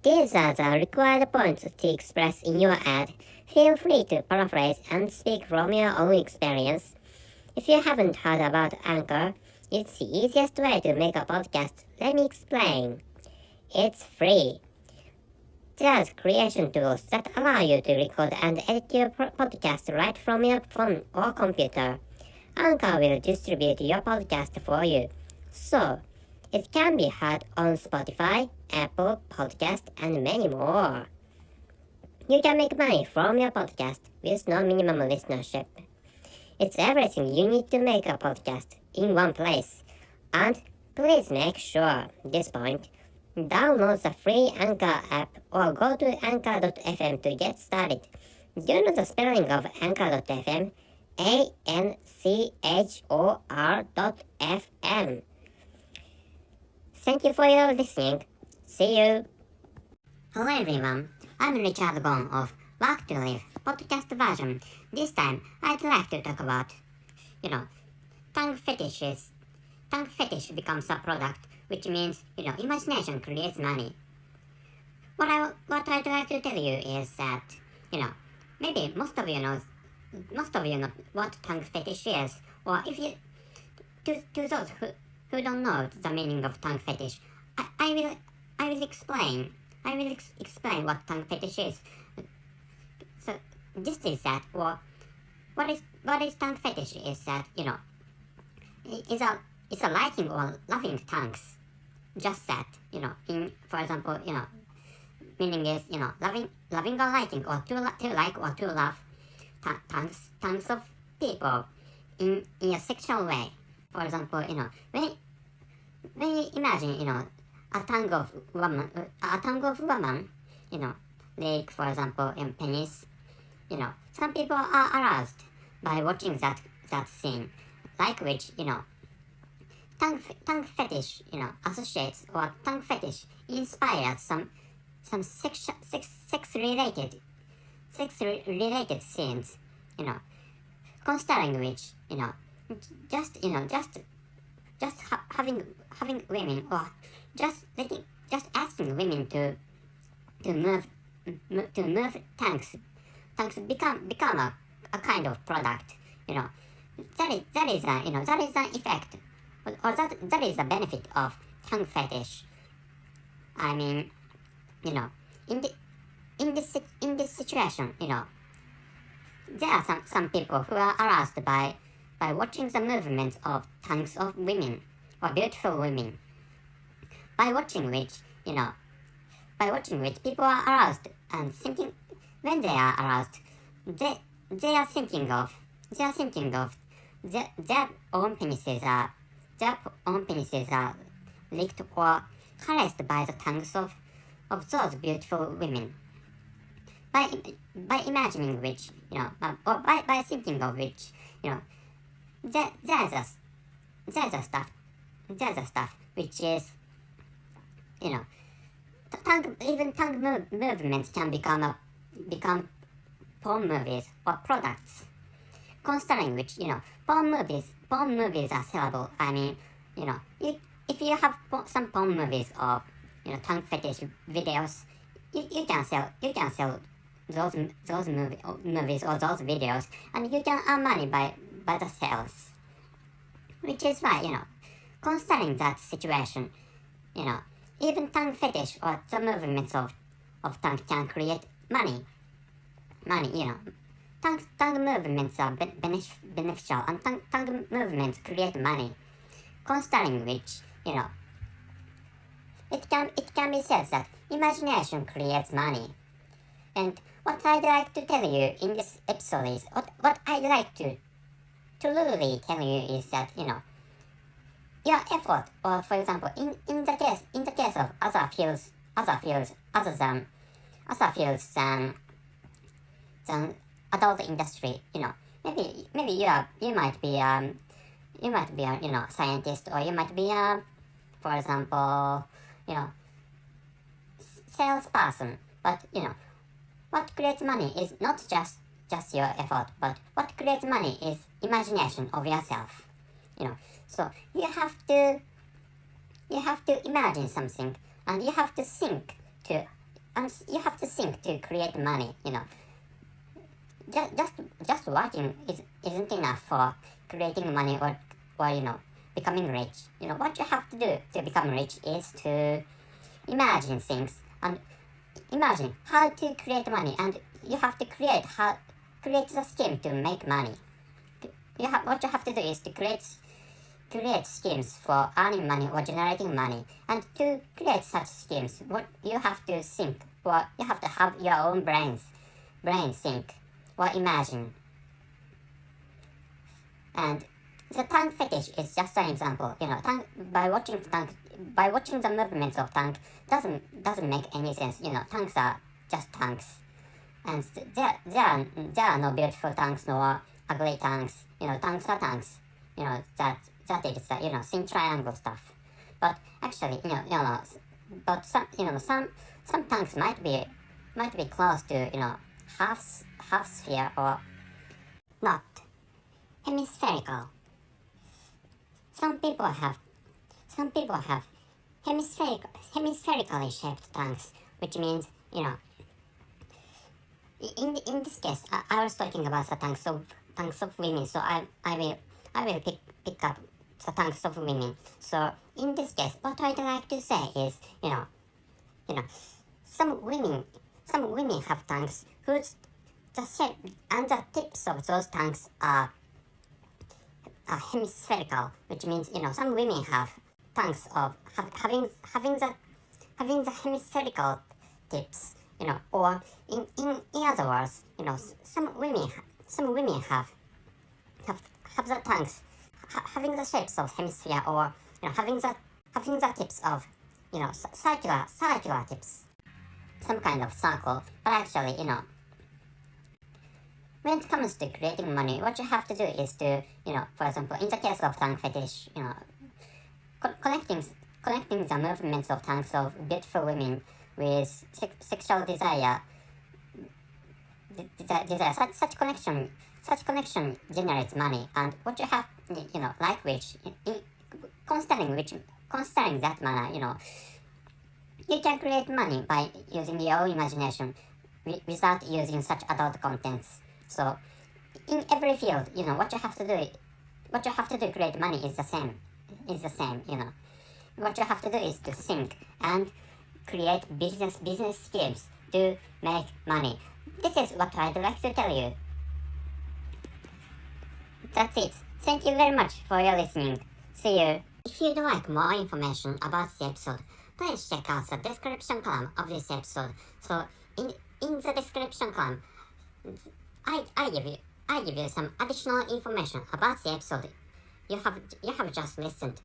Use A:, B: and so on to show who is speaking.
A: These are the required points to express in your ad. Feel free to paraphrase and speak from your own experience. If you haven't heard about Anchor, it's the easiest way to make a podcast. Let me explain. It's free. There's creation tools that allow you to record and edit your podcast right from your phone or computer. Anchor will distribute your podcast for you. So, it can be heard on Spotify, Apple Podcast, and many more. You can make money from your podcast with no minimum listenership. It's everything you need to make a podcast in one place. And please make sure, this point, download the free Anchor app or go to anchor.fm to get started. Do you know the spelling of anchor.fm? ANCHOR.FM. Thank you for your listening. See you. Hello everyone, I'm Richard Gong of Work to Live podcast version. This time, I'd like to talk about, tongue fetishes. Tongue fetish becomes a product, which means, imagination creates money. What I'd like to tell you is that, maybe most of you know what tongue fetish is, or if you, to those who don't know the meaning of tongue fetish, I will explain what tongue fetish is. So this is that, or what is tongue fetish is that, it's a liking or loving tongues. Just that, for example, meaning is, loving or liking, or to like or to love tongues of people in a sexual way. For example, when you imagine, a tongue of woman, like, for example, penis, some people are aroused by watching that scene, like which, tongue fetish, associates, or tongue fetish inspires some sex related scenes, considering which, just having women, or just asking women to move tongues become a kind of product, that is an effect, or that is the benefit of tongue fetish. I mean, in this situation, there are some people who are aroused by watching the movements of tongues of women, or beautiful women, by watching which people are aroused, and thinking, when they are aroused, they are thinking of their own penises are licked or caressed by the tongues of those beautiful women. By imagining which, or by thinking of which, there's a stuff which is, tongue movements can become porn movies or products. Considering which, porn movies are sellable. I mean, if you have some porn movies of, tongue fetish videos, you can sell those movies or those videos, and you can earn money by the sales. Which is why, considering that situation, even tongue fetish or the movements of tongue can create money. Tongue movements are beneficial, and tongue movements create money. Considering which, it can be said that imagination creates money. And what I'd like to tell you in this episode is, what I'd like to really tell you is that, your effort, or for example, in the case of other fields other than adult industry, maybe you might be a scientist, or you might be for example, salesperson. But what creates money is not just your effort, but what creates money is imagination of yourself. So you have to imagine something, and you have to think to and you have to think to create money. Just working isn't enough for creating money or becoming rich. What you have to do to become rich is to imagine things and imagine how to create money, and you have to create the scheme to make money. What you have to do is to create schemes for earning money or generating money, and to create such schemes, what you have to think, or you have to have your own brain think or imagine. And the tongue fetish is just an example. By watching the movements of tongue doesn't make any sense. Tongues are just tongues, and there are no beautiful tongues nor ugly tongues. Tongues are tongues. That is thin triangle stuff. But actually, but some tongues might be close to half sphere or not hemispherical. Some people have hemispherically shaped tongues, which means in this case I was talking about the tongues of women, so I will pick up the tongues of women. So in this case, what I'd like to say is, some women have tongues whose the shape and the tips of those tongues are hemispherical, which means some women have tongues of having the hemispherical tips, or in other words, some women have the tongues having the shapes of hemisphere, or having the tips of circular tips, some kind of circle. But actually, when it comes to creating money, what you have to do is to, for example, in the case of tongue fetish, connecting the movements of tongues of beautiful women with sexual desire. Such connection generates money, and what you have, like which, considering that manner, you can create money by using your own imagination without using such adult contents. So, in every field, what you have to do to create money is the same. What you have to do is to think and create business schemes to make money. This is what I'd like to tell you. That's it. Thank you very much for your listening. See you. If you'd like more information about the episode, please check out the description column of this episode. So in the description column, I give you some additional information about the episode you have just listened.